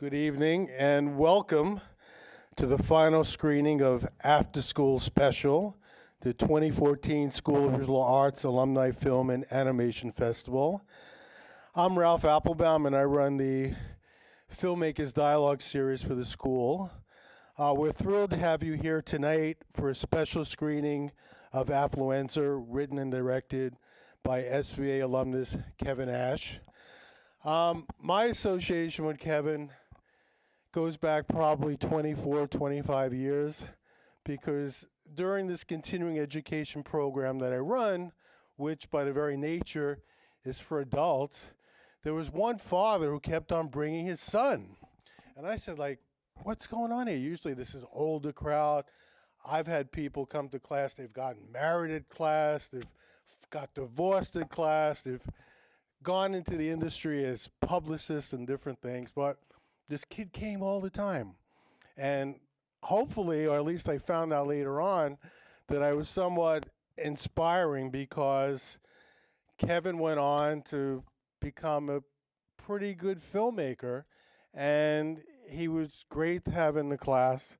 Good evening and welcome to the final screening of After School Special, the 2014 School of Visual Arts Alumni Film and Animation Festival. I'm Ralph Applebaum and I run the Filmmakers Dialogue series for the school. We're thrilled to have you here tonight for a special screening of Affluenza, written and directed by SVA alumnus Kevin Asch. My association with Kevin goes back probably 24, 25 years, because during this continuing education program that I run, which by the very nature is for adults, there was one father who kept on bringing his son. And I said, what's going on here? Usually this is older crowd. I've had people come to class, they've gotten married at class, they've got divorced at class, they've gone into the industry as publicists and different things, but this kid came all the time. And hopefully, or at least I found out later on, that I was somewhat inspiring because Kevin went on to become a pretty good filmmaker, and he was great to have in the class.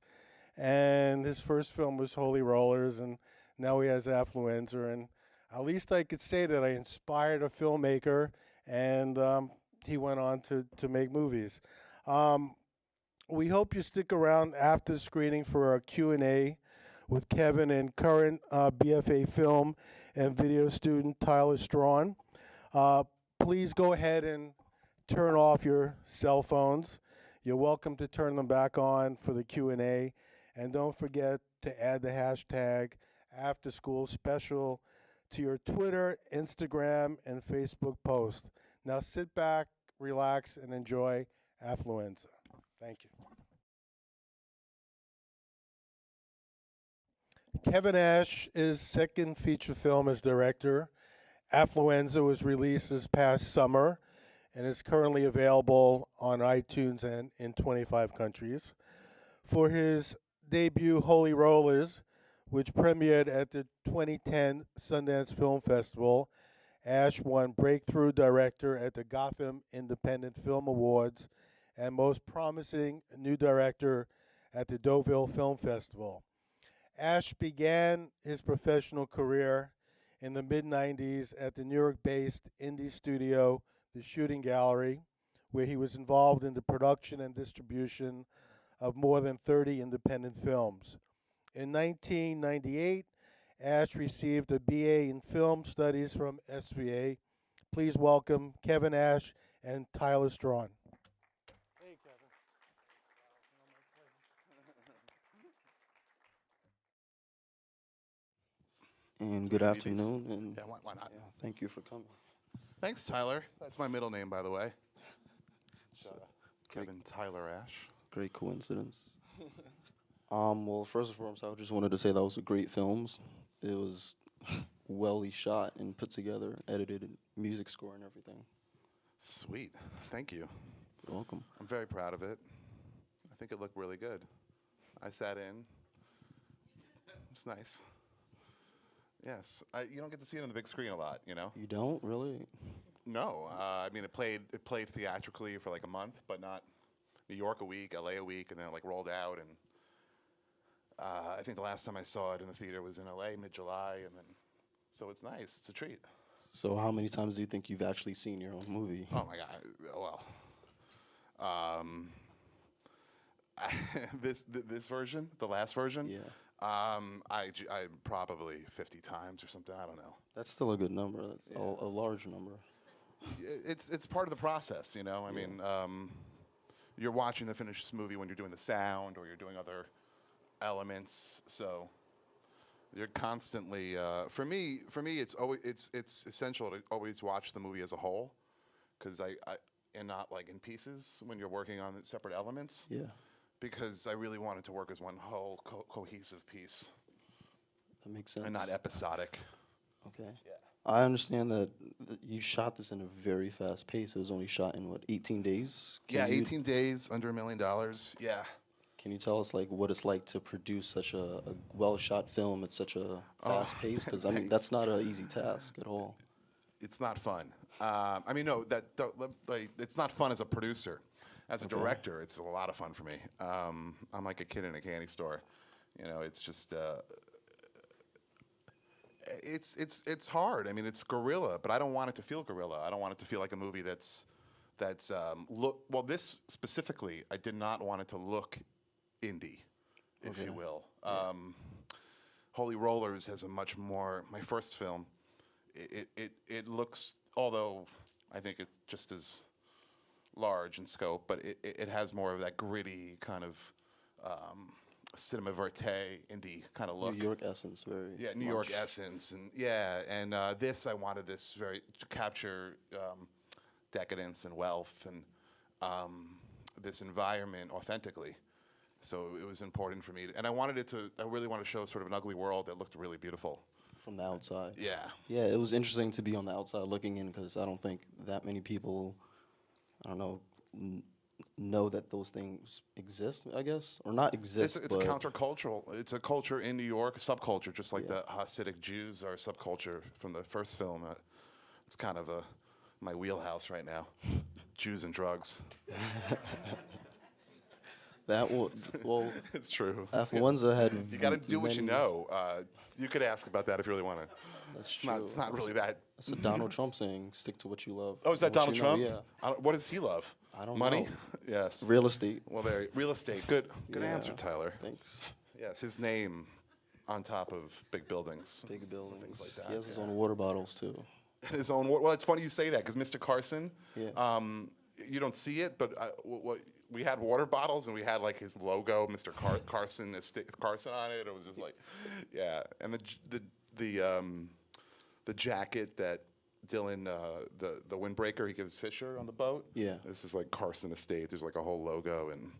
And his first film was Holy Rollers, and now he has Affluenza. And at least I could say that I inspired a filmmaker, and he went on to make movies. We hope you stick around after the screening for our Q&A with Kevin and current BFA film and video student Tyler Strawn. Please go ahead and turn off your cell phones. You're welcome to turn them back on for the Q&A. And don't forget to add the hashtag AfterSchoolSpecial to your Twitter, Instagram, and Facebook post. Now sit back, relax, and enjoy Affluenza. Thank you. Kevin Asch's second feature film as director. Affluenza was released this past summer and is currently available on iTunes and in 25 countries. For his debut, Holy Rollers, which premiered at the 2010 Sundance Film Festival, Asch won Breakthrough Director at the Gotham Independent Film Awards and Most Promising New Director at the Deauville Film Festival. Asch began his professional career in the mid-90s at the New York-based indie studio, The Shooting Gallery, where he was involved in the production and distribution of more than 30 independent films. In 1998, Asch received a BA in Film Studies from SVA. Please welcome Kevin Asch and Tyler Strawn. Hey, Kevin. And good afternoon, and Yeah, why not? thank you for coming. Thanks, Tyler. That's my middle name, by the way. Kevin Tyler Asch. Great coincidence. Well, first and foremost, I just wanted to say that was a great film. It was well shot and put together, edited, and music score and everything. Sweet. Thank you. You're welcome. I'm very proud of it. I think it looked really good. I sat in. It's nice. Yes. You don't get to see it on the big screen a lot, you know? You don't really? No. I mean, it played theatrically for like a month, but not New York a week, LA a week, and then it like rolled out. And I think the last time I saw it in the theater was in LA mid-July, and then so it's nice. It's a treat. So how many times do you think you've actually seen your own movie? Oh my God! Well, this version, the last version. Yeah. I probably 50 times or something. I don't know. That's still a good number. That's a large number. It's part of the process, you know. I mean, you're watching the finished movie when you're doing the sound or you're doing other elements. So you're constantly. For me, it's essential to always watch the movie as a whole, because and not like in pieces when you're working on separate elements. Yeah. Because I really want it to work as one whole cohesive piece. That makes sense. And not episodic. Okay. Yeah. I understand that you shot this in a very fast pace. It was only shot in, 18 days? 18 days, under $1 million. Yeah. Can you tell us what it's like to produce such a well-shot film at such a fast pace? Because, I mean, that's not an easy task at all. It's not fun. No, it's not fun as a producer. As a director, it's a lot of fun for me. I'm like a kid in a candy store. You know, it's just it's hard. I mean, it's guerrilla, but I don't want it to feel guerrilla. I don't want it to feel like a movie that's look. Well, this specifically, I did not want it to look indie, if you will. Holy Rollers has a much more. My first film, it looks, although I think it's just as large in scope, but it has more of that gritty kind of cinema verite indie kind of look. New York essence, very. Yeah, New York essence, and this I wanted this very to capture decadence and wealth and this environment authentically. So it was important for me, and I wanted it to. I really wanted to show sort of an ugly world that looked really beautiful From the outside. Yeah. Yeah, it was interesting to be on the outside looking in because I don't think that many people, I don't know, know that those things exist, I guess, or not exist. It's a countercultural. It's a culture in New York, a subculture, just like the Hasidic Jews are a subculture from the first film. It's kind of my wheelhouse right now. Jews and drugs. That was, well, It's true. Affluenza had. You got to do what you many- know. You could ask about that if you really want to. That's It's true. not, it's not really that. That's a Donald Trump saying, stick to what you love. Oh, is that What Donald you know, Trump? Yeah. What does he love? I don't Money? know. Yes. Real estate. Well, there. Real estate. Good. Good Yeah. answer, Tyler. Thanks. Yes, his name on top of big buildings. Big buildings. Things like that, He has his yeah. own water bottles, too. His own. Well, it's funny you say that because Mr. Carson. Yeah. You don't see it, but we had water bottles and we had like his logo, Mr. Carson, Carson on it. It was just like, yeah. And the jacket that Dylan, the windbreaker he gives Fisher on the boat. Yeah. This is like Carson Estate. There's like a whole logo, and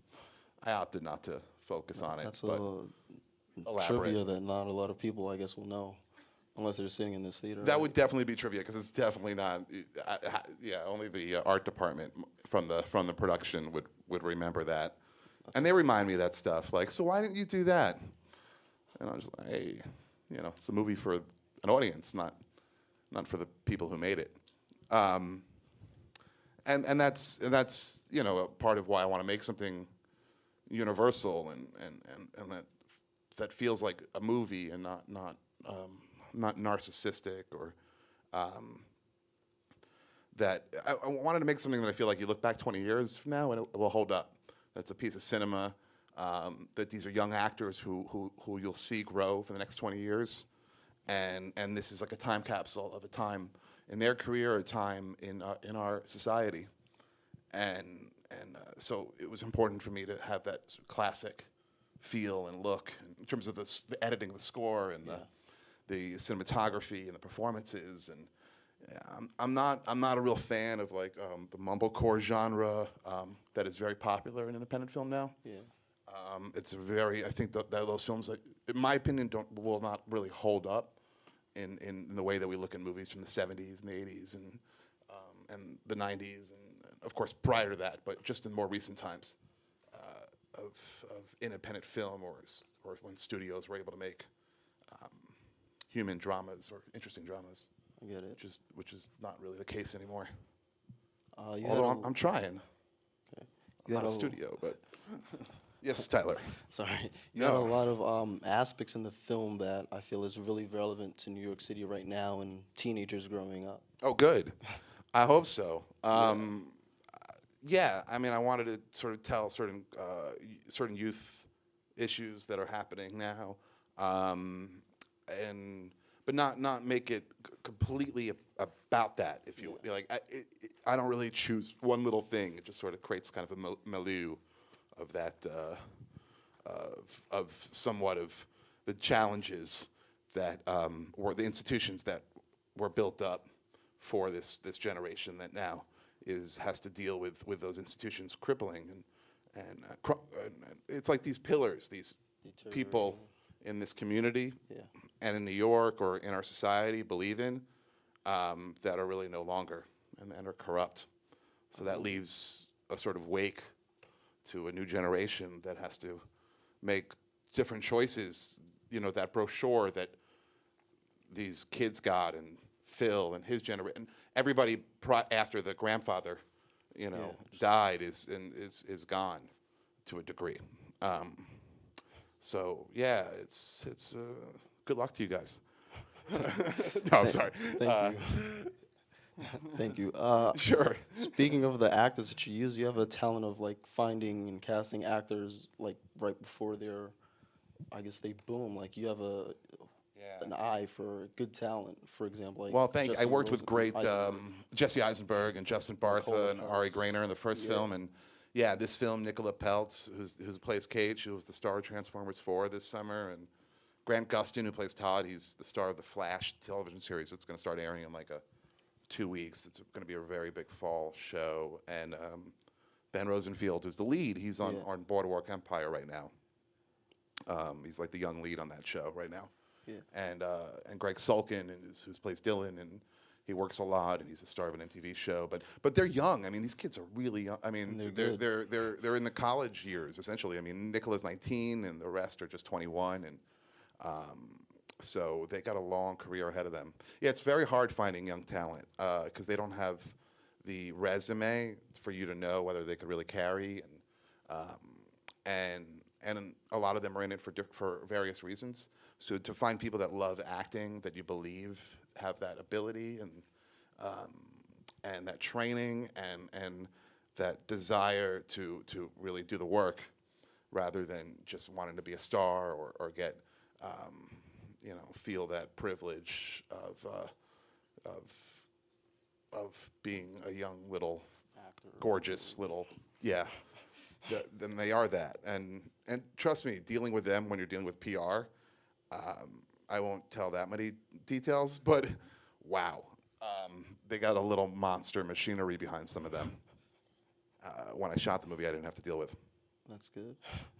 I opted not to focus on it. That's but a elaborate. trivia that not a lot of people, I guess, will know. Unless they're sitting in this theater. That right? would definitely be trivia because it's definitely not. Yeah, only the art department from the production would remember that, and they remind me of that stuff. Like, so why didn't you do that? And I was like, hey, it's a movie for an audience, not for the people who made it. And that's a part of why I want to make something universal and that feels like a movie and not narcissistic or that I wanted to make something that I feel like you look back 20 years from now and it will hold up. That's a piece of cinema that these are young actors who you'll see grow for the next 20 years, and this is like a time capsule of a time in their career, a time in our society, and so it was important for me to have that classic feel and look in terms of the editing, the score, and the cinematography and the performances. And I'm not a real fan of like the mumblecore genre that is very popular in independent film now. Yeah. It's I think that those films, in my opinion, will not really hold up in the way that we look at movies from the 70s and the 80s and the 90s and of course prior to that, but just in more recent times of independent film or when studios were able to make human dramas or interesting dramas. I get it. Which is not really the case anymore. You Although had I'm trying. okay. I'm not a studio, but yes, Tyler. Sorry. You had a No. lot of aspects in the film that I feel is really relevant to New York City right now and teenagers growing up. Oh, good. I hope so. Yeah, I mean, I wanted to sort of tell certain youth issues that are happening now, but not make it completely about that. If you like, I don't really choose one little thing. It just sort of creates kind of a milieu of that, of somewhat of the challenges that or the institutions that were built up for this generation that now has to deal with those institutions crippling and it's like these pillars, these people in this community and in New York or in our society believe in that are really no longer and are corrupt. So that leaves a sort of wake to a new generation that has to make different choices. That brochure that these kids got and Phil and his generation, everybody after the grandfather died is gone to a degree. So yeah, it's good luck to you guys. No, I'm sorry. Thank you. Thank you. Sure. Speaking of the actors that you use, you have a talent of like finding and casting actors like right before I guess they boom. Like you have an eye for good talent, for example. Like Well, thank you. I Jesse worked with great Eisenberg. Jesse Eisenberg and Justin Bartha and Ari Grainer in the first film, and yeah, this film, Nicola Peltz, who plays Cage, who was the star of Transformers 4 this summer, and Grant Gustin, who plays Todd. He's the star of the Flash television series that's going to start airing in like 2 weeks. It's going to be a very big fall show, and Ben Rosenfield is the lead. He's on Boardwalk Empire right now. He's like the young lead on that show right now. Yeah. And Greg Sulkin, who plays Dylan, and he works a lot, and he's the star of an MTV show. But they're young. I mean, these kids are really young. I mean, they're in the college years essentially. I mean, Nicola's 19, and the rest are just 21, and so they got a long career ahead of them. Yeah, it's very hard finding young talent because they don't have the resume for you to know whether they could really carry, and a lot of them are in it for various reasons. So to find people that love acting, that you believe have that ability and that training and that desire to really do the work, rather than just wanting to be a star or get feel that privilege of being a young little actor, gorgeous little then they are that. And trust me, dealing with them when you're dealing with PR, I won't tell that many details, but wow, they got a little monster machinery behind some of them. When I shot the movie, I didn't have to deal with. That's good.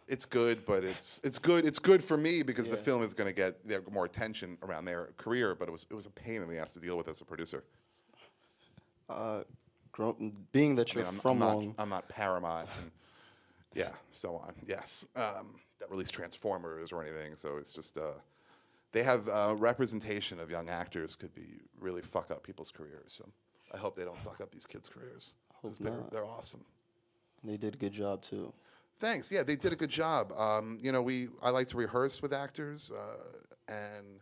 It's good, but it's good. It's good for me because the film is going to get more attention around their career. But it was a pain in the ass to deal with as a producer. Being that you're I'm not Paramount, and so on. Yes, that released Transformers or anything. So it's just they have representation of young actors could be really fuck up people's careers. So I hope they don't fuck up these kids' careers because they're awesome. They did a good job too. Thanks. Yeah, they did a good job. I like to rehearse with actors, and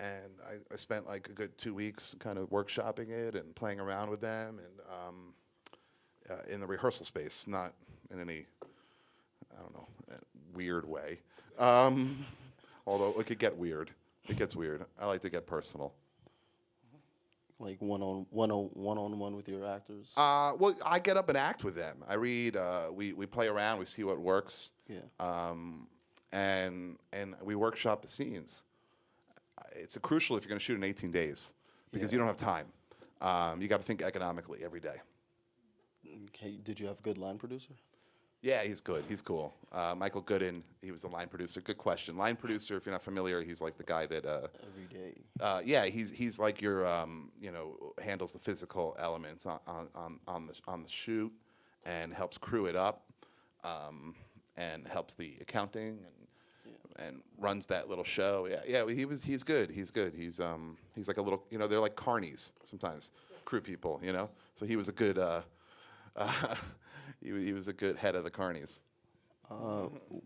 I spent like a good 2 weeks kind of workshopping it and playing around with them, and in the rehearsal space, not in any, I don't know, weird way. Although it could get weird. It gets weird. I like to get personal. Like one-on-one with your actors? Well, I get up and act with them. I read. We play around. We see what works. Yeah. And we workshop the scenes. It's crucial if you're going to shoot in 18 days because you don't have time. You got to think economically every day. Okay. Did you have a good line producer? Yeah, he's good. He's cool. Michael Gooden, he was the line producer. Good question. Line producer, if you're not familiar, he's like the guy that every day. He's like your handles the physical elements on the shoot and helps crew it up, and helps the accounting and runs that little show. He's good. He's good. He's like a little, they're like carnies sometimes, crew people, So he was a good he was a good head of the carnies.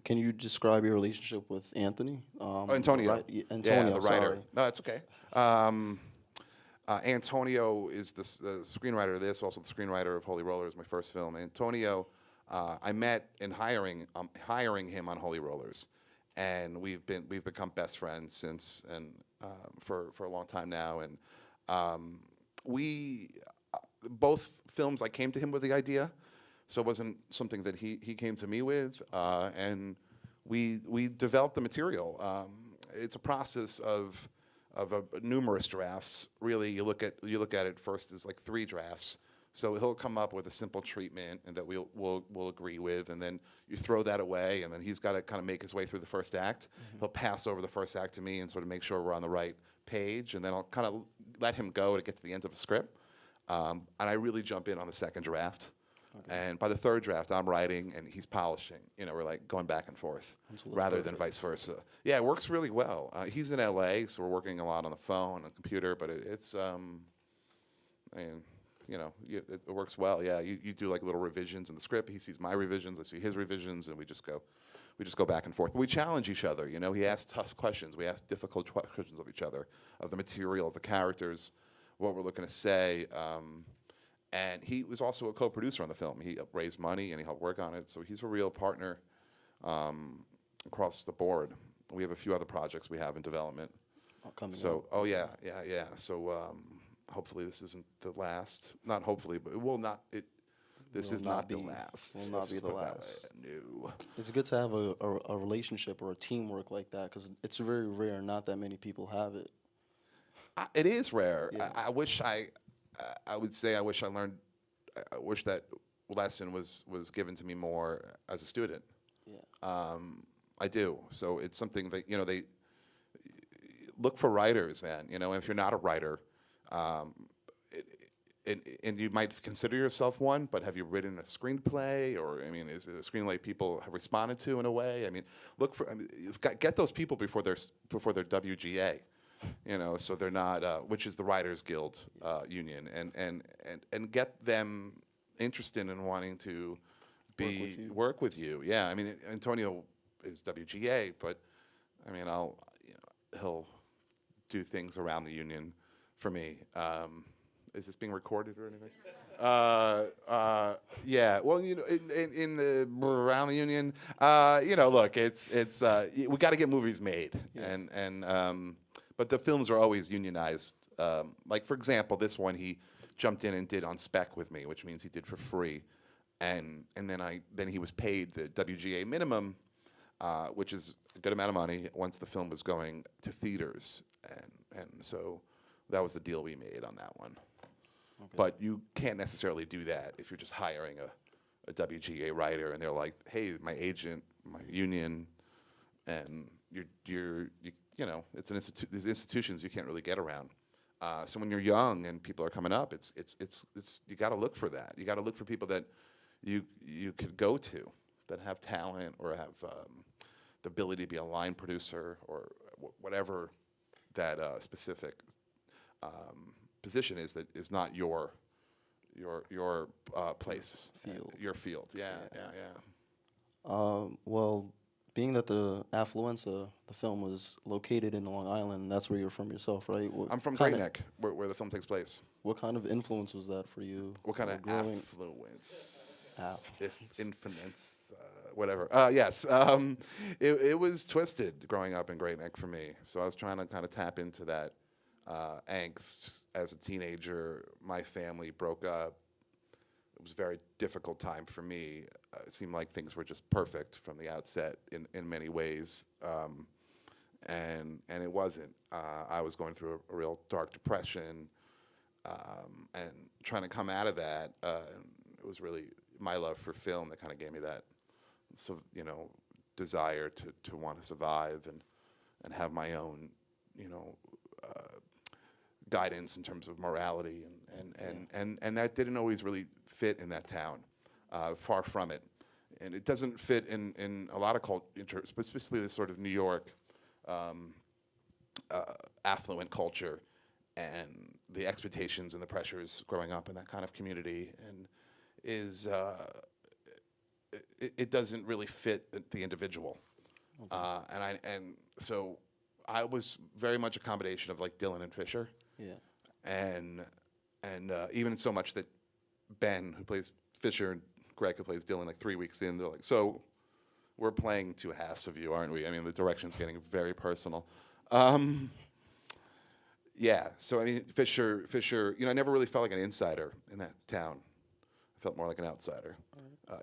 Can you describe your relationship with Anthony? Antonio. Antonio, the writer. sorry. No, that's okay. Antonio is the screenwriter of this, also the screenwriter of Holy Rollers, my first film. Antonio, I met in hiring him on Holy Rollers, and we've become best friends since, and for a long time now. And we both films, I came to him with the idea. So it wasn't something that he came to me with, and we developed the material. It's a process of numerous drafts. Really, you look at it first as like 3 drafts. So he'll come up with a simple treatment and that we'll agree with, and then you throw that away, and then he's got to kind of make his way through the first act. Mm-hmm. He'll pass over the first act to me and sort of make sure we're on the right page, and then I'll kind of let him go to get to the end of a script, and I really jump in on the second draft. Okay. And by the third draft, I'm writing and he's polishing. We're like going back and forth rather than vice versa. Yeah, it works really well. He's in LA, so we're working a lot on the phone, on the computer, but it's You know, it works well. Yeah, you do like little revisions in the script. He sees my revisions, I see his revisions, and we just go back and forth. But we challenge each other. You know, he asks tough questions. We ask difficult questions of each other, of the material, of the characters, what we're looking to say. And he was also a co-producer on the film. He raised money and he helped work on it. So he's a real partner across the board. We have a few other projects we have in development. Coming So, up. oh yeah. So hopefully this isn't the last. Not hopefully, but it will not. This Will is not not the be- last. will not Let's be just the put it that last. way. No. It's good to have a relationship or a teamwork like that because it's very rare. Not that many people have it. It is rare. Yeah. I wish I would say I wish I learned. I wish that lesson was given to me more as a student. Yeah. I do. So it's something that, you know, they look for writers, man. You know, if you're not a writer, and you might consider yourself one, but have you written a screenplay? Or, I mean, is it a screenplay people have responded to in a way? I mean, look for, you've got, get those people before they're WGA, you know, so they're not, which is the Writers Guild union, and get them interested in wanting to work with you. Yeah, I mean, Antonio is WGA, but I mean, he'll do things around the union for me. Is this being recorded or anything? Yeah. Well, you know, in the around the union, you know, look, it's we got to get movies made, but the films are always unionized. Like for example, this one he jumped in and did on spec with me, which means he did for free, and then he was paid the WGA minimum, which is a good amount of money once the film was going to theaters, and so that was the deal we made on that one. Okay. But you can't necessarily do that if you're just hiring a WGA writer and they're like, hey, my agent, my union, and you know, it's there's institutions you can't really get around. So when you're young and people are coming up, it's you got to look for that. You got to look for people that you could go to that have talent or have the ability to be a line producer or whatever that specific position is that is not your place, Field. your field. Yeah. Well, being that the Affluenza, the film was located in Long Island, that's where you're from yourself, right? I'm from kinda- Great Neck, where the film takes place. What kind of influence was that for you? What kind of growing? affluence? Aff- If infinite, whatever. Yes. It was twisted growing up in Great Neck for me. So I was trying to kind of tap into that angst as a teenager. My family broke up. It was a very difficult time for me. It seemed like things were just perfect from the outset in many ways, and it wasn't. I was going through a real dark depression, and trying to come out of that. It was really my love for film that kind of gave me that, so you know, desire to want to survive and have my own, you know, guidance in terms of morality, and that didn't always really fit in that town. Far from it, and it doesn't fit in a lot of cultures, but especially this sort of New York affluent culture, and the expectations and the pressures growing up in that kind of community, and it doesn't really fit the individual. Okay. So I was very much a combination of like Dylan and Fisher. Yeah. And even so much that Ben, who plays Fisher, and Greg, who plays Dylan, like 3 weeks in, they're like, so we're playing two halves of you, aren't we? I mean, the direction's getting very personal. Yeah, so I mean, Fisher, you know, I never really felt like an insider in that town. I felt more like an outsider,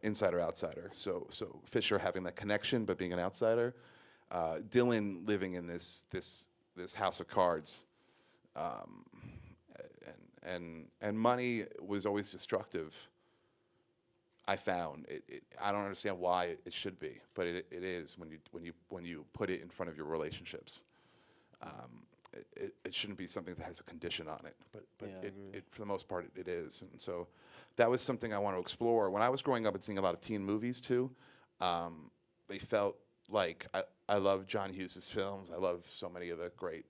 insider, outsider. So Fisher having that connection, but being an outsider. Dylan living in this house of cards. And money was always destructive. I found it. I don't understand why it should be, but it is when you put it in front of your relationships. It shouldn't be something that has a condition on it, but Yeah, it for the most part it is. And so that was something I want to explore. When I was growing up and seeing a lot of teen movies too, they felt like I love John Hughes' films. I love so many of the great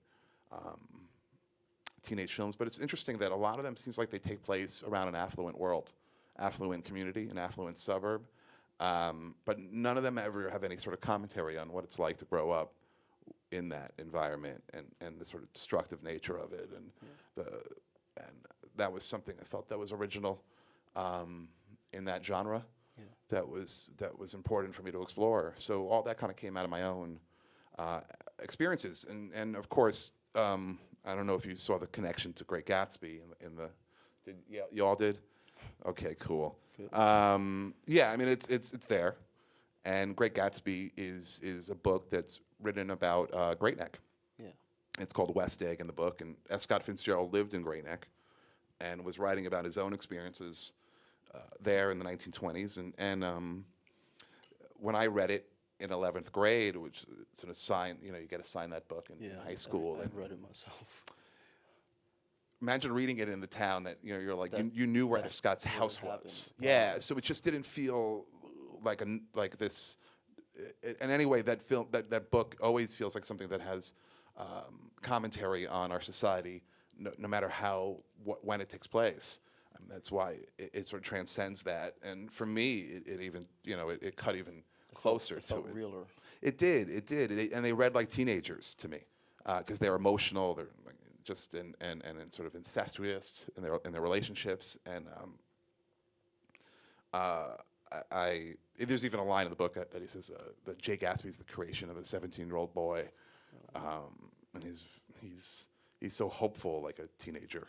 teenage films, but it's interesting that a lot of them seems like they take place around an affluent world, affluent community, an affluent suburb, but none of them ever have any sort of commentary on what it's like to grow up in that environment and the sort of destructive nature of it, and that was something I felt that was original in that genre. Yeah. That was important for me to explore. So all that kind of came out of my own experiences, and of course, I don't know if you saw the connection to Great Gatsby in the. You all did? Okay, cool. Yeah, I mean it's there, and Great Gatsby is a book that's written about Great Neck. Yeah. It's called West Egg in the book, and F. Scott Fitzgerald lived in Great Neck, and was writing about his own experiences there in the 1920s, and when I read it in 11th grade, which it's an assign, you get assigned that book in high school. I and read it myself. Imagine reading it in the town that you're like That- you knew where that F. Scott's really house happened. was. Yeah, so it just didn't feel like this. And anyway, that film, that book always feels like something that has commentary on our society, no matter when it takes place. That's why it sort of transcends that. And for me, it even it cut even closer It to felt it. realer. It did. And they read like teenagers to me, because they're emotional. They're like, just and sort of incestuous in their relationships. And there's even a line in the book that he says that Jay Gatsby's the creation of a 17-year-old boy, and he's so hopeful like a teenager,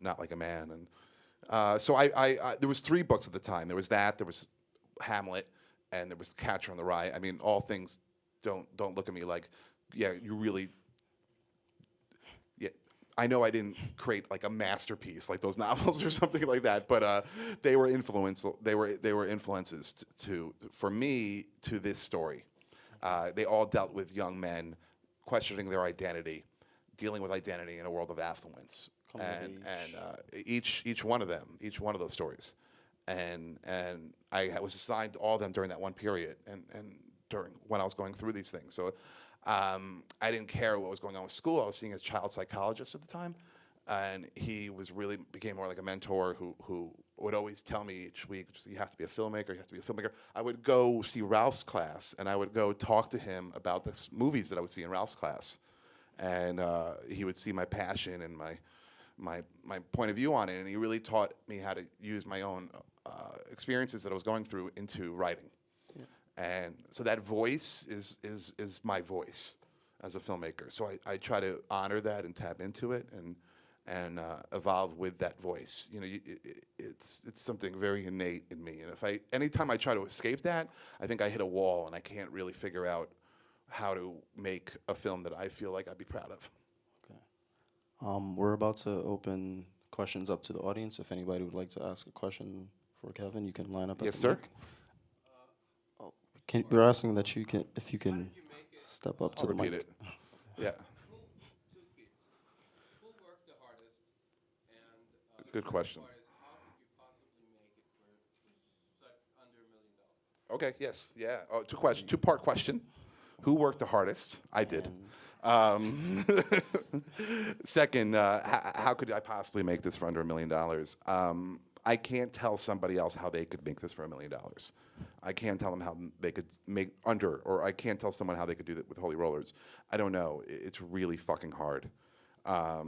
not like a man. And so I there was 3 books at the time. There was there was Hamlet, and there was Catcher in the Rye. I mean, all things don't look at me like, yeah, you really. Yeah, I know I didn't create like a masterpiece like those novels or something like that, but they were influential. They were influences for me to this story. They all dealt with young men questioning their identity, dealing with identity in a world of affluence, and each one of those stories, and I was assigned all of them during that one period, and during when I was going through these things. So I didn't care what was going on with school. I was seeing a child psychologist at the time, and he became more like a mentor who would always tell me each week, you have to be a filmmaker, you have to be a filmmaker. I would go see Ralph's class, and I would go talk to him about the movies that I would see in Ralph's class. And he would see my passion and my point of view on it, and he really taught me how to use my own experiences that I was going through into writing. Yeah. And so that voice is my voice as a filmmaker. So I try to honor that and tap into it and evolve with that voice. It's something very innate in me. And anytime I try to escape that, I think I hit a wall, and I can't really figure out how to make a film that I feel like I'd be proud of. Okay. We're about to open questions up to the audience. If anybody would like to ask a question for Kevin, you can line up. Yes, sir. We're asking that if you can step up to the Repeat mic. it. Yeah. Who worked the hardest? And Good question. how did you possibly make it for such under $1 million? Okay. Yes. Yeah. Oh, two-part question. Who worked the hardest? I did. Second, how could I possibly make this for under $1 million? I can't tell somebody else how they could make this for $1 million. I can't tell them how they could make or I can't tell someone how they could do that with Holy Rollers. I don't know. It's really fucking hard. I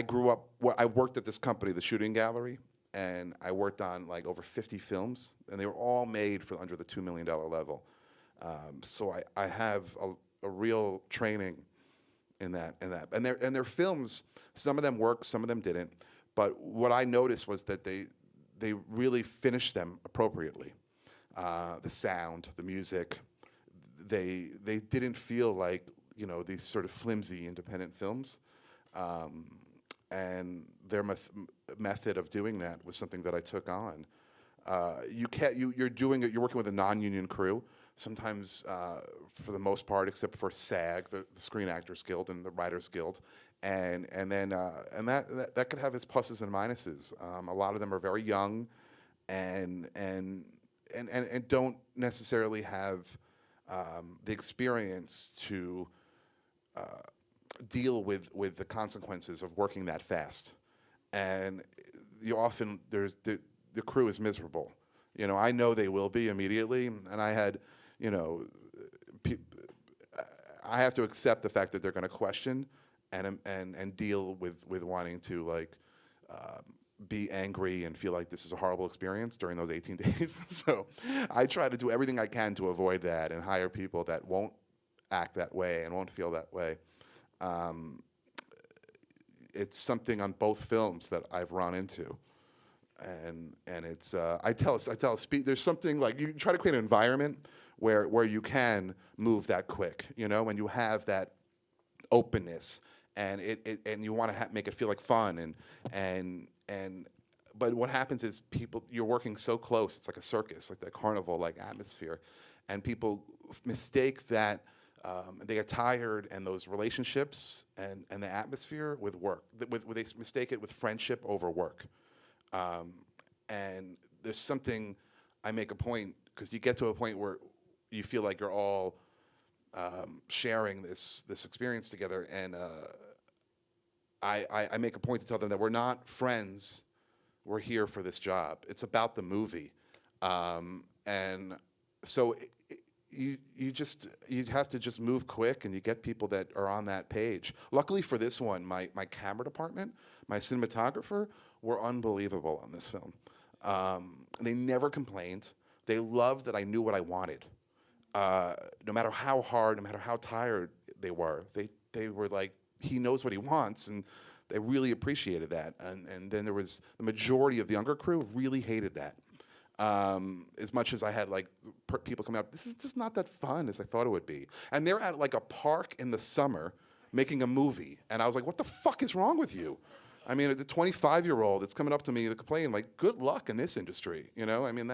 grew up. I worked at this company, the Shooting Gallery, and I worked on like over 50 films, and they were all made for under the $2 million level. So I have a real training in that, and their films. Some of them worked, some of them didn't. But what I noticed was that they really finished them appropriately. The sound, the music, they didn't feel like these sort of flimsy independent films. And their method of doing that was something that I took on. You're working with a non-union crew. Sometimes, for the most part, except for SAG, the Screen Actors Guild and the Writers Guild, and that could have its pluses and minuses. A lot of them are very young, and don't necessarily have the experience to deal with the consequences of working that fast. And you often, the crew is miserable. You know, I know they will be immediately, and I had, you know, I have to accept the fact that they're going to question and deal with wanting to, like, be angry and feel like this is a horrible experience during those 18 days. So I try to do everything I can to avoid that and hire people that won't act that way and won't feel that way. It's something on both films that I've run into. And it's there's something like, you try to create an environment where you can move that quick, you know, when you have that openness and and you want to make it feel like fun but what happens is you're working so close, it's like a circus, like that carnival like atmosphere, and people mistake that they get tired and those relationships and the atmosphere with work. They mistake it with friendship over work. And there's something, I make a point, because you get to a point where you feel like you're all sharing this experience together, and I make a point to tell them that we're not friends, we're here for this job. It's about the movie. And so you have to just move quick, and you get people that are on that page. Luckily for this one, my camera department, my cinematographer, were unbelievable on this film. They never complained. They loved that I knew what I wanted. No matter how hard, no matter how tired they were like, he knows what he wants, and they really appreciated that. And then there was the majority of the younger crew really hated that. As much as I had like people coming up, this is just not that fun as I thought it would be. And they're at like a park in the summer making a movie, and I was like, what the fuck is wrong with you? I mean, the 25-year-old that's coming up to me to complain, like, good luck in this industry, you know? I mean,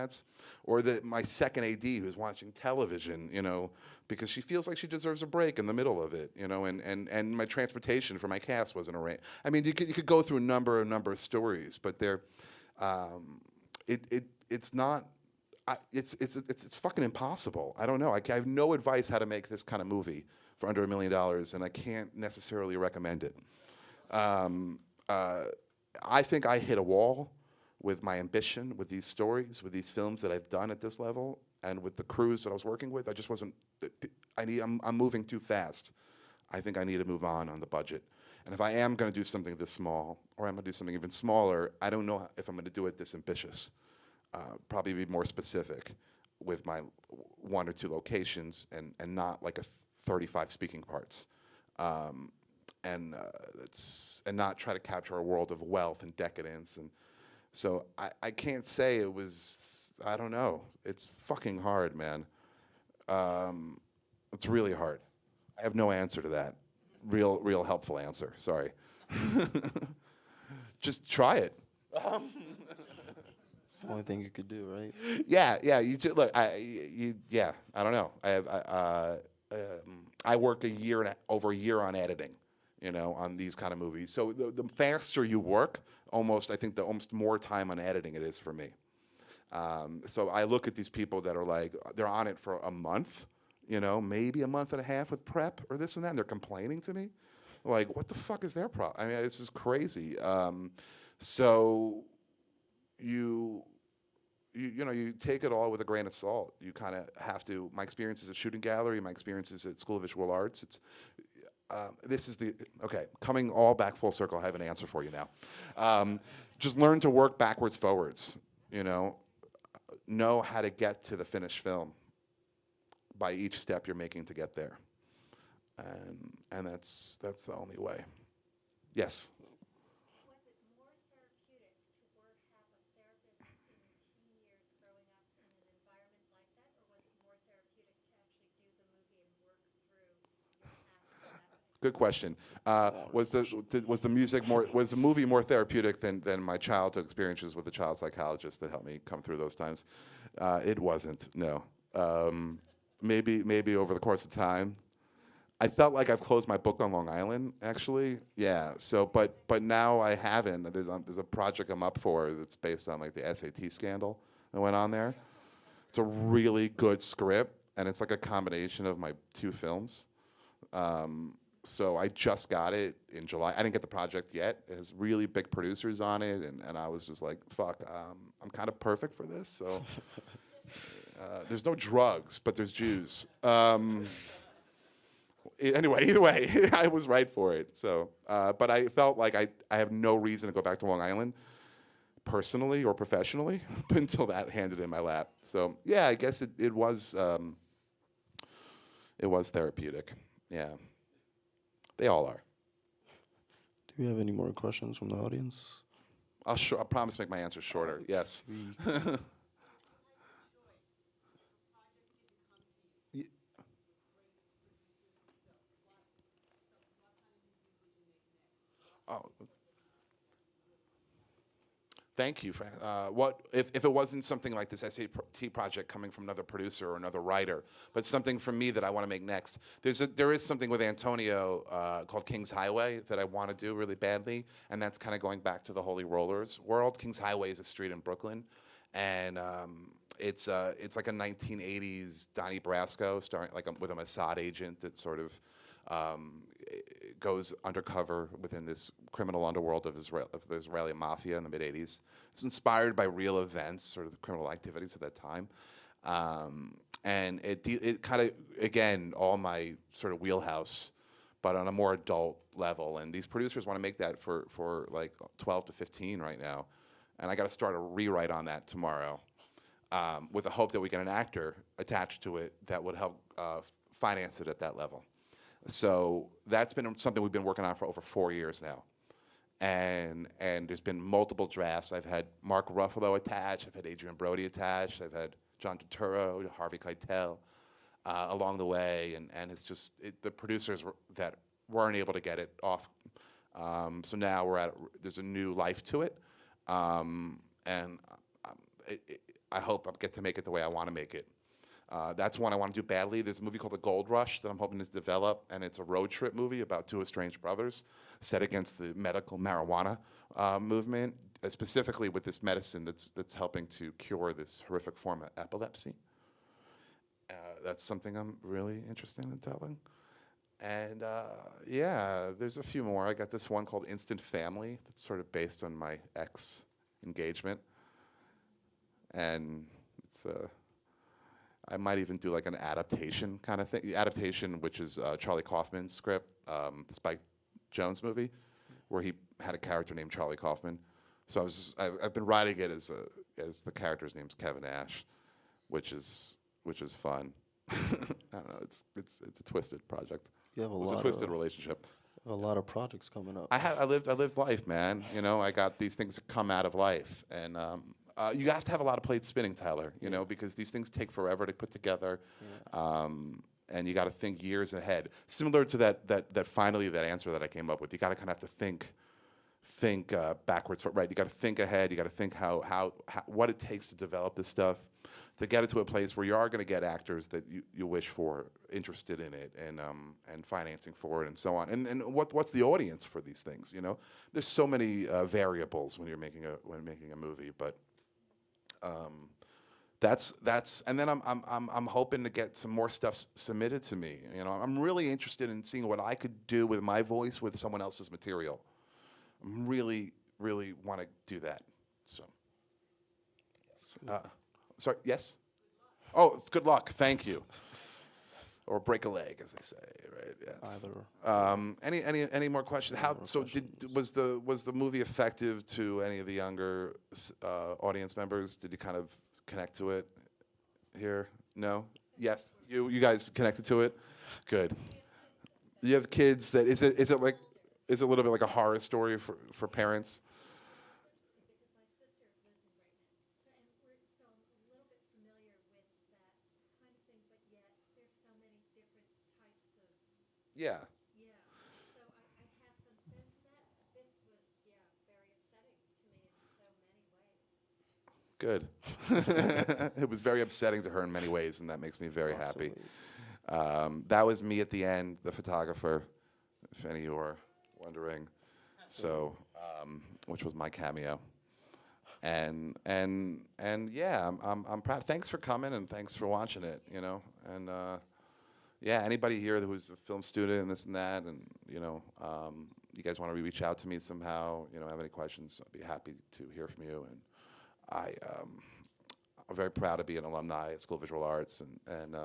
or my second AD who's watching television, you know, because she feels like she deserves a break in the middle of it, you know, and my transportation for my cast wasn't arranged. I mean, you could go through a number of stories, but it's not, it's fucking impossible. I don't know. I have no advice how to make this kind of movie for under $1 million, and I can't necessarily recommend it. I think I hit a wall with my ambition, with these stories, with these films that I've done at this level, and with the crews that I was working with. I just wasn't. I'm moving too fast. I think I need to move on the budget. And if I am going to do something this small, or I'm going to do something even smaller, I don't know if I'm going to do it this ambitious. Probably be more specific with my 1 or 2 locations, and not like 35 speaking parts. And not try to capture a world of wealth and decadence. And so I can't say it was, I don't know. It's fucking hard, man. It's really hard. I have no answer to that. Real helpful answer, sorry. Just try it. It's the only thing you could do, right? Yeah. Look, I don't know. I worked over a year on editing, you know, on these kind of movies. So the faster you work, I think the almost more time on editing it is for me. So I look at these people that are like, they're on it for a month, you know, maybe a month and a half with prep or this and that, and they're complaining to me. Like, what the fuck is their problem? I mean, this is crazy. So you know, you take it all with a grain of salt. You kind of have to. My experiences at Shooting Gallery, my experiences at School of Visual Arts, coming all back full circle, I have an answer for you now. Just learn to work backwards, forwards, you know how to get to the finished film by each step you're making to get there. And that's the only way. Yes? Was it more therapeutic to have a therapist in your teen years growing up in an environment like that, or was it more therapeutic to actually do the movie and work through your past that way? Good question. Was the movie more therapeutic than my childhood experiences with the child psychologist that helped me come through those times? It wasn't. No. Maybe over the course of time. I felt like I've closed my book on Long Island, actually. Yeah. So, but now I haven't. There's a project I'm up for that's based on like the SAT scandal that went on there. It's a really good script, and it's like a combination of my 2 films. So I just got it in July. I didn't get the project yet. It has really big producers on it, and I was just like, fuck, I'm kind of perfect for this. So there's no drugs, but there's Jews. Anyway, either way, I was right for it. So, but I felt like I have no reason to go back to Long Island, personally or professionally, until that handed in my lap. So yeah, I guess it was therapeutic. Yeah. They all are. Do we have any more questions from the audience? I promise to make my answers shorter. Yes. Oh. Thank you, Frank. What if it wasn't something like this SAT project coming from another producer or another writer, but something from me that I want to make next? There is something with Antonio called King's Highway that I want to do really badly, and that's kind of going back to the Holy Rollers world. King's Highway is a street in Brooklyn, and it's like a 1980s Donnie Brasco starring with a Mossad agent that sort of goes undercover within this criminal underworld of the Israeli mafia in the mid-'80s. It's inspired by real events, sort of the criminal activities at that time. And it kind of, again, all my sort of wheelhouse, but on a more adult level. And these producers want to make that for like 12 to 15 right now. And I got to start a rewrite on that tomorrow with the hope that we get an actor attached to it that would help finance it at that level. So that's been something we've been working on for over 4 years now. And there's been multiple drafts. I've had Mark Ruffalo attached. I've had Adrian Brody attached. I've had John Turturro, Harvey Keitel along the way. And it's just the producers that weren't able to get it off. So now there's a new life to it. And I hope I get to make it the way I want to make it. That's one I want to do badly. There's a movie called The Gold Rush that I'm hoping to develop, and it's a road trip movie about 2 estranged brothers set against the medical marijuana movement, specifically with this medicine that's helping to cure this horrific form of epilepsy. That's something I'm really interested in telling. And yeah, there's a few more. I got this one called Instant Family that's sort of based on my ex engagement, and it's I might even do like an adaptation kind of thing. The adaptation, which is Charlie Kaufman's script, the Spike Jonze movie, where he had a character named Charlie Kaufman. So I've been writing it as the character's name's Kevin Asch, which is fun. I don't know. It's a twisted project. You have It's a twisted relationship. a lot of projects coming up. I lived life, man. You know, I got these things that come out of life, and you have to have a lot of plates spinning, Tyler. You know, because these things take forever to put together, and you got to think years ahead. Similar to that finally that answer that I came up with. You got to kind of have to think backwards, right? You got to think ahead. You got to think how what it takes to develop this stuff, to get it to a place where you are going to get actors that you wish for, interested in it, and financing for it, and so on. And what's the audience for these things? You know, there's so many variables when you're making a movie, but that's and then I'm hoping to get some more stuff submitted to me. You know, I'm really interested in seeing what I could do with my voice with someone else's material. I really want to do that. So, sorry, yes? Oh, good luck. Thank you. Or break a leg, as they say, right? Yes. Either. Any more questions? Was the movie effective to any of the younger audience members? Did you kind of connect to it here? No? Yes. You guys connected to it? Good. You have kids that is it a little bit like a horror story for parents? Because my sister lives in Brighton, so I'm a little bit familiar with that kind of thing, but yet there's so many different types of, Yeah. so I have some sense of that. This was, very upsetting to me in so many ways. Good. It was very upsetting to her in many ways, and that makes me very happy. That was me at the end, the photographer, if any of you are wondering. So, which was my cameo. And yeah, I'm proud. Thanks for coming and thanks for watching it. You know, and yeah, anybody here who's a film student and this and that, and you know, you guys want to reach out to me somehow, you know, have any questions, I'd be happy to hear from you. And I'm very proud to be an alumni at School of Visual Arts, and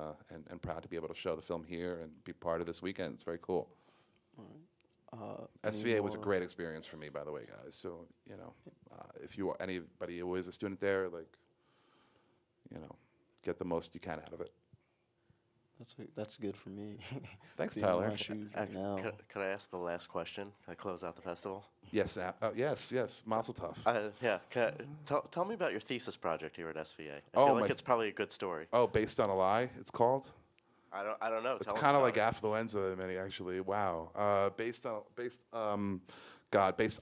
proud to be able to show the film here and be part of this weekend. It's very cool. Any SVA was a more- great experience for me, by the way, guys. So, you know, if you anybody who is a student there, like, you know, get the most you can out of it. That's good for me. Thanks, Being in Tyler. my shoes right now. Could I ask the last question? Can I close out the festival? Yes, yes, Mazel Tov. Yeah. Tell me about your thesis project here at SVA. I Oh, feel my like it's probably a good story. Oh, Based on a Lie, it's called? I don't know. It's Tell us kind of about like it. Affluenza, many actually. Wow. I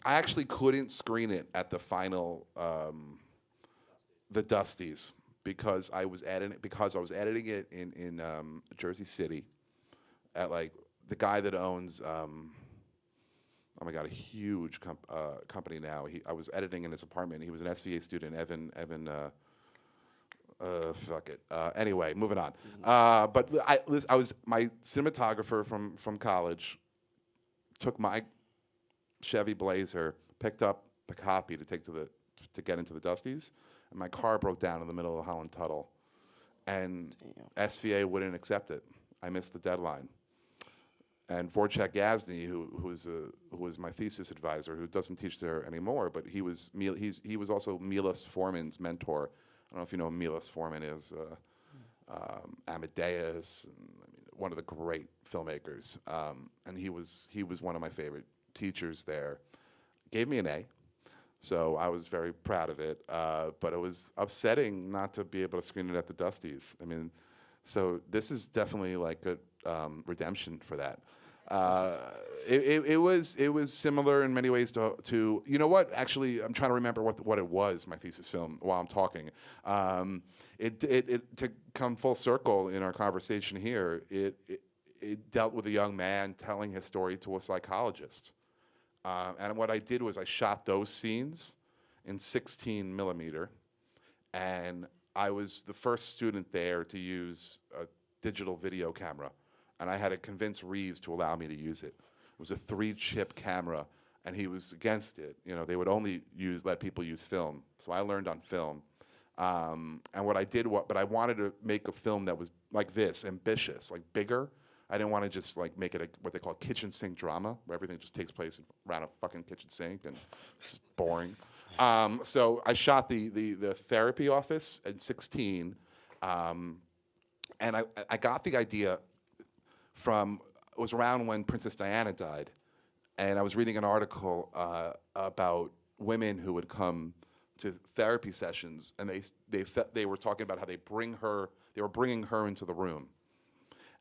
actually couldn't screen it at the final, the Dusties, because I was editing it in Jersey City, at like the guy that owns, oh my God, a huge company now. I was editing in his apartment. He was an SVA student, Evan. Fuck it. Anyway, moving on. But I was my cinematographer from college. Took my Chevy Blazer, picked up the copy to get into the Dusties, and my car broke down in the middle of Holland Tuttle, and SVA wouldn't accept it. I missed the deadline. And Vorchak Gazny, who was my thesis advisor, who doesn't teach there anymore, but he was also Milos Forman's mentor. I don't know if you know who Milos Forman is, Amadeus, and, I mean, one of the great filmmakers. And he was one of my favorite teachers there. Gave me an A, so I was very proud of it. But it was upsetting not to be able to screen it at the Dusties. I mean, so this is definitely like a redemption for that. It was similar in many ways to you know what? Actually, I'm trying to remember what it was. My thesis film while I'm talking. It to come full circle in our conversation here. It dealt with a young man telling his story to a psychologist, and what I did was I shot those scenes in 16 millimeter, and I was the first student there to use a digital video camera. And I had to convince Reeves to allow me to use it. It was a 3-chip camera, and he was against it. You know, they would only let people use film. So I learned on film. And what I did, but I wanted to make a film that was like this, ambitious, like bigger. I didn't want to just like make it what they call a kitchen sink drama, where everything just takes place around a fucking kitchen sink, and it's just boring. So I shot the therapy office in 16, and I got the idea it was around when Princess Diana died, and I was reading an article about women who would come to therapy sessions, and they were talking about how they were bringing her into the room,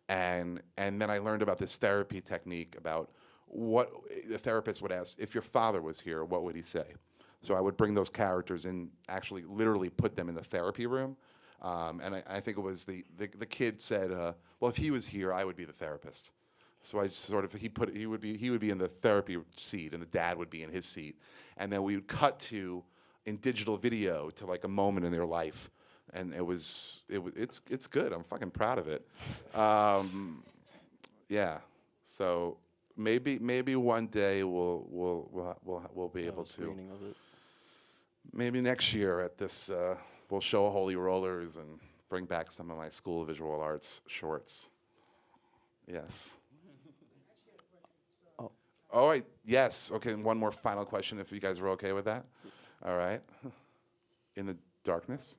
and then I learned about this therapy technique about what the therapist would ask, if your father was here, what would he say? So I would bring those characters in, actually literally put them in the therapy room. And I think it was the kid said, well, if he was here, I would be the therapist. So I just sort of, he would be in the therapy seat, and the dad would be in his seat. And then we would cut to, in digital video, to like a moment in their life. And it's good. I'm fucking proud of it. Yeah. So maybe one day we'll be able to. Screening of it. Maybe next year at this, we'll show Holy Rollers and bring back some of my School of Visual Arts shorts. Yes. Oh, yes. Okay, and one more final question, if you guys are okay with that. All right. In the darkness.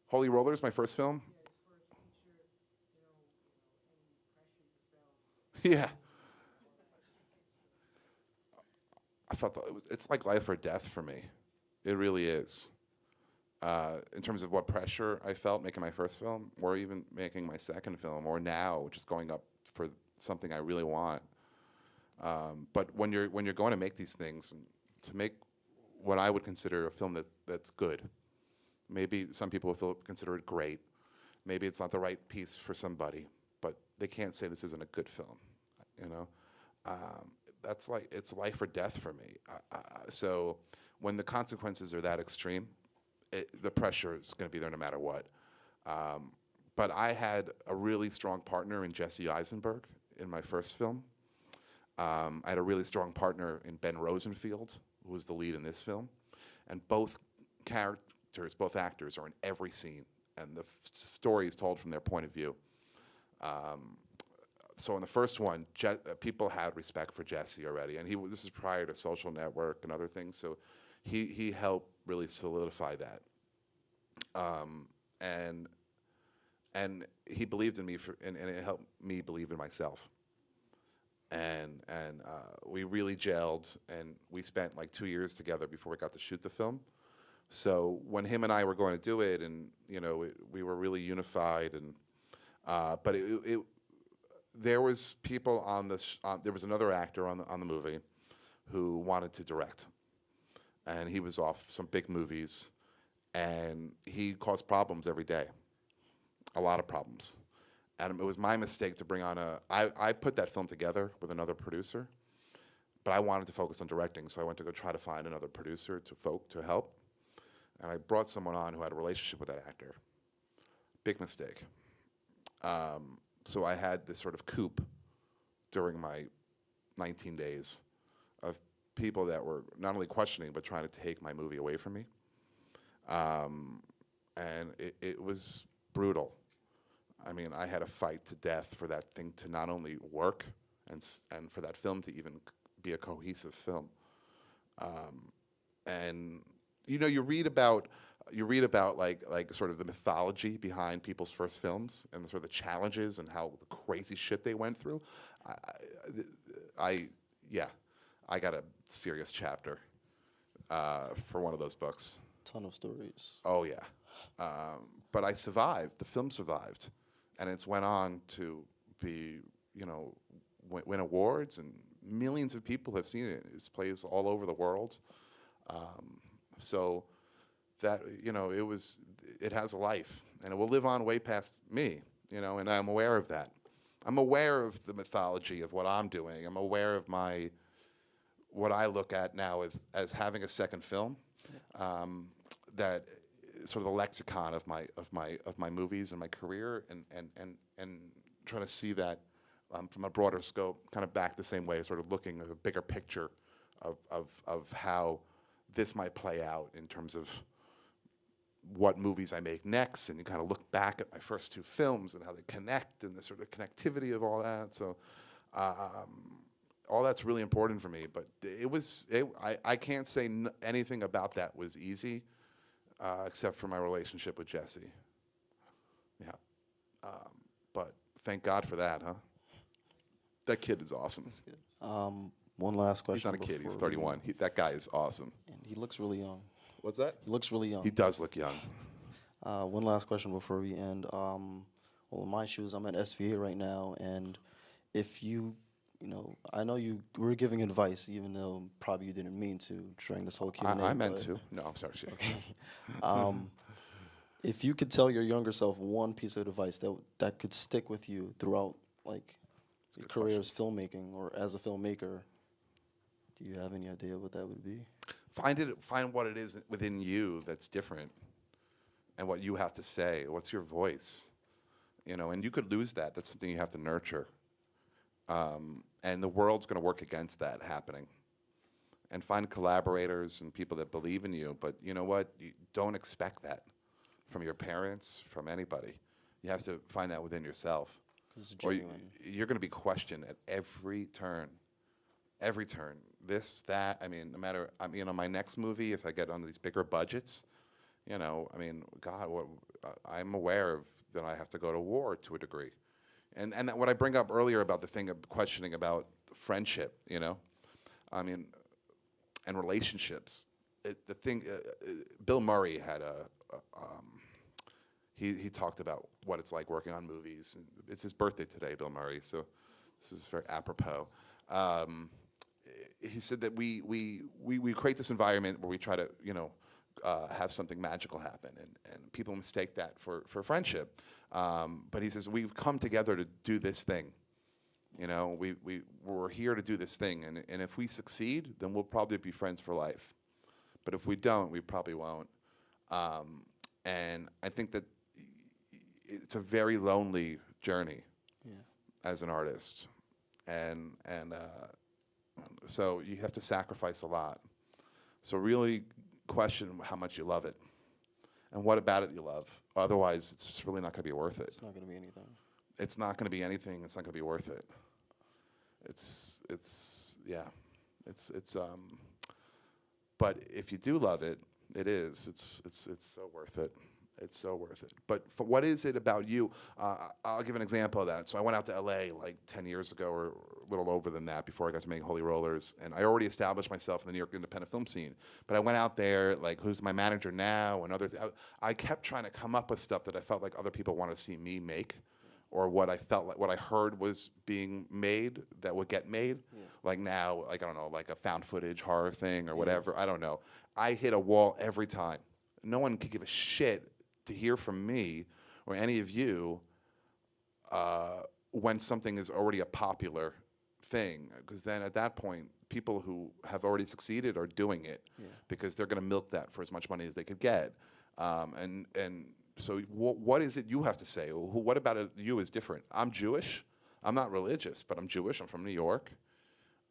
Holy Rollers, my first film. Yeah. I felt it's like life or death for me. It really is. In terms of what pressure I felt making my first film, or even making my second film, or now just going up for something I really want. But when you're going to make these things, to make what I would consider a film that's good, maybe some people will consider it great. Maybe it's not the right piece for somebody. but they can't say this isn't a good film, you know. That's like, it's life or death for me. So when the consequences are that extreme, the pressure is going to be there no matter what. But I had a really strong partner in Jesse Eisenberg in my first film. I had a really strong partner in Ben Rosenfield, who was the lead in this film. And both characters, both actors, are in every scene, and the story is told from their point of view. So in the first one, people had respect for Jesse already, and this is prior to Social Network and other things, so he helped really solidify that. And he believed in me, and it helped me believe in myself. And we really gelled, and we spent like 2 years together before we got to shoot the film. So when him and I were going to do it, and you know, we were really unified, and but there was people on the there was another actor on the movie who wanted to direct, and he was off some big movies, and he caused problems every day, a lot of problems. And it was my mistake to bring on I put that film together with another producer, but I wanted to focus on directing, so I went to go try to find another producer to help. And I brought someone on who had a relationship with that actor. Big mistake. So I had this sort of coup during my 19 days of people that were not only questioning, but trying to take my movie away from me. And it was brutal. I mean, I had to fight to death for that thing to not only work and for that film to even be a cohesive film. And you know, you read about like sort of the mythology behind people's first films and sort of the challenges and how the crazy shit they went through. I got a serious chapter for one of those books. Ton of stories. Oh yeah, but I survived. The film survived, and it's went on to be, you know, win awards, and millions of people have seen it. It plays all over the world. So that, you know, it has a life, and it will live on way past me, you know, and I'm aware of that. I'm aware of the mythology of what I'm doing. I'm aware of what I look at now as having a second film, that sort of the lexicon of my movies and my career, and trying to see that from a broader scope, kind of back the same way, sort of looking at a bigger picture of how this might play out in terms of what movies I make next, and you kind of look back at my first two films and how they connect, and the sort of connectivity of all that. So all that's really important for me. But I can't say anything about that was easy, except for my relationship with Jesse. Yeah. But thank God for that, huh? That kid is awesome. That's good. One last question. He's not a kid. He's 31. That guy is awesome. And he looks really young. What's that? He looks really young. He does look young. One last question before we end. Well, in my shoes, I'm at SVA right now, and if you know, I know you were giving advice, even though probably you didn't mean to during this whole Q&A. I meant to. No, I'm sorry. Okay. If you could tell your younger self one piece of advice that could stick with you throughout, like, your career as filmmaking or as a filmmaker, do you have any idea what that would be? Find what it is within you that's different, and what you have to say. What's your voice? You know, and you could lose that. That's something you have to nurture. And the world's going to work against that happening. And find collaborators and people that believe in you. But you know what? You don't expect that from your parents, from anybody. You have to find that within yourself. Or you're going to be questioned at every turn. Every turn. This, that. I mean, no matter, you know, my next movie, if I get on these bigger budgets, you know, I mean, God, I'm aware of that I have to go to war to a degree. And that what I bring up earlier about the thing of questioning about friendship, you know, I mean, and relationships. Bill Murray had he talked about what it's like working on movies. And it's his birthday today, Bill Murray, so this is very apropos. He said that we create this environment where we try to, you know, have something magical happen, and people mistake that for friendship. But he says, we've come together to do this thing. You know, we're here to do this thing, and if we succeed, then we'll probably be friends for life. But if we don't, we probably won't. And I think that it's a very lonely journey as an artist, and so you have to sacrifice a lot. So really question how much you love it, and what about it you love. Otherwise, it's just really not going to be worth it. It's not going to be anything. It's not going to be anything. It's not going to be worth it. But if you do love it, it is. It's so worth it. It's so worth it. But for what is it about you? I'll give an example of that. So I went out to LA like 10 years ago, or a little over than that, before I got to make Holy Rollers. And I already established myself in the New York independent film scene. But I went out there, like, who's my manager now? And I kept trying to come up with stuff that I felt like other people wanted to see me make, or what I felt like, what I heard was being made that would get made. Like now, like, I don't know, like a found footage horror thing or whatever. I don't know. I hit a wall every time. No one could give a shit to hear from me or any of you when something is already a popular thing, because then at that point, people who have already succeeded are doing it because they're going to milk that for as much money as they could get. And so what is it you have to say? What about you is different? I'm Jewish. I'm not religious, but I'm Jewish. I'm from New York.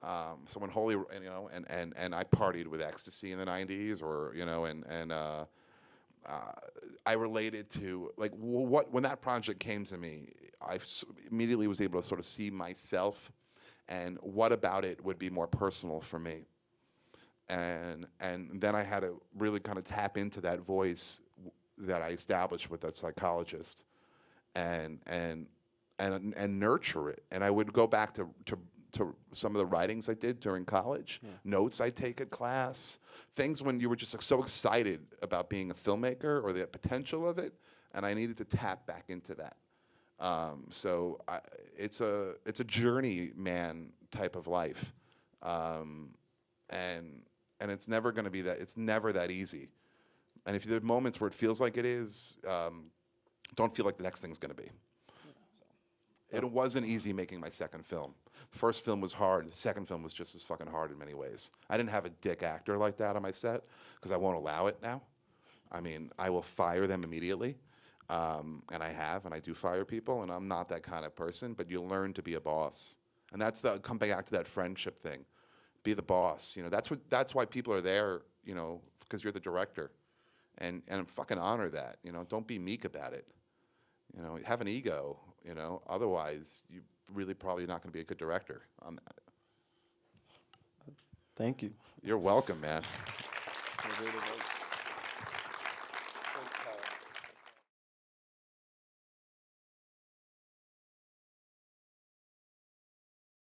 So when Holy, you know, and I partied with ecstasy in the 90s, or, you know, I related to, like, when that project came to me, I immediately was able to sort of see myself and what about it would be more personal for me. And then I had to really kind of tap into that voice that I established with that psychologist and nurture it. And I would go back to some of the writings I did during college, notes I take at class, things when you were just like so excited about being a filmmaker or the potential of it, and I needed to tap back into that. So it's a journeyman type of life, and it's never going to be that. It's never that easy. And if there are moments where it feels like it is, don't feel like the next thing's going to be. It wasn't easy making my second film. The first film was hard. The second film was just as fucking hard in many ways. I didn't have a dick actor like that on my set because I won't allow it now. I mean, I will fire them immediately, and I have, and I do fire people, and I'm not that kind of person, but you learn to be a boss. And come back to that friendship thing. Be the boss. You know, that's why people are there, you know, because you're the director. And fucking honor that. You know, don't be meek about it. You know, have an ego. You know, otherwise you really probably not going to be a good director on that. Thank you. You're welcome, man. Great advice.